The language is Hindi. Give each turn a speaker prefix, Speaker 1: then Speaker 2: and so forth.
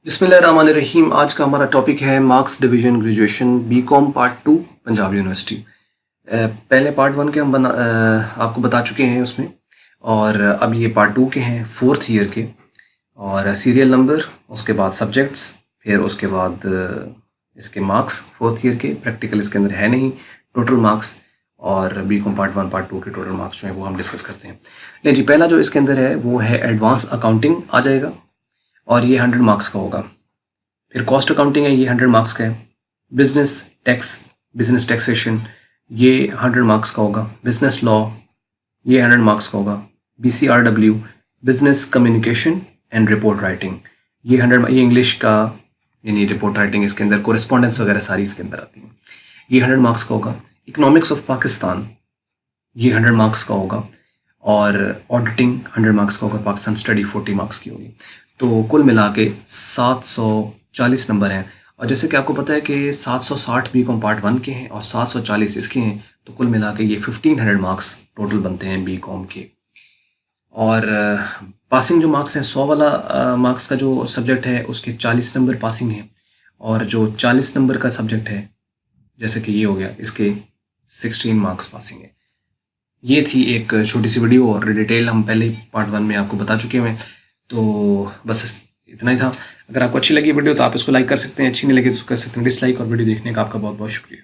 Speaker 1: बिस्मिल्लाहिर्रहमानिर्रहीम। आज का हमारा टॉपिक है marks division graduation BCom part 2 Punjab university. पहले पार्ट 1 के हम आपको बता चुके हैं उसमें, और अब ये पार्ट 2 के हैं, 4th ईयर के। और सीरियल नंबर, उसके बाद सब्जेक्ट्स, फिर उसके बाद इसके मार्क्स 4th ईयर के। प्रैक्टिकल इसके अंदर है नहीं, टोटल मार्क्स और बीकॉम पार्ट 1 पार्ट 2 के टोटल मार्क्स जो हैं वो हम डिस्कस करते हैं। नहीं जी, पहला जो इसके अंदर है वो है एडवांस अकाउंटिंग आ जाएगा, और ये 100 मार्क्स का होगा। फिर कॉस्ट अकाउंटिंग है, ये 100 मार्क्स का है। बिजनेस टैक्स, बिजनेस टैक्सेशन, ये 100 मार्क्स का होगा। बिजनेस लॉ, ये 100 मार्क्स का होगा। BCRW, business communication and report writing, ये 100, ये इंग्लिश का यानी रिपोर्ट राइटिंग, इसके अंदर कोरेस्पॉन्डेंस वगैरह सारी इसके अंदर आती है, ये 100 मार्क्स का होगा। इकोनॉमिक्स ऑफ पाकिस्तान, ये 100 मार्क्स का होगा। और ऑडिटिंग 100 मार्क्स का होगा। पाकिस्तान स्टडी 40 मार्क्स की होगी। तो कुल मिला के 740 नंबर हैं। और जैसे कि आपको पता है कि 760 बीकॉम पार्ट 1 के हैं और 740 इसके हैं, तो कुल मिला के ये 1500 मार्क्स टोटल बनते हैं बीकॉम के। और पासिंग जो मार्क्स हैं, 100 वाला मार्क्स का जो सब्जेक्ट है उसके 40 नंबर पासिंग हैं, और जो 40 नंबर का सब्जेक्ट है जैसे कि ये हो गया, इसके 16 मार्क्स पासिंग है। ये थी एक छोटी सी वीडियो, और डिटेल हम पहले ही पार्ट 1 में आपको बता चुके हैं। तो बस इतना ही था। अगर आपको अच्छी लगी वीडियो तो आप इसको लाइक कर सकते हैं, अच्छी नहीं लगी तो कर सकते हैं डिसलाइक। और वीडियो देखने का आपका बहुत बहुत शुक्रिया।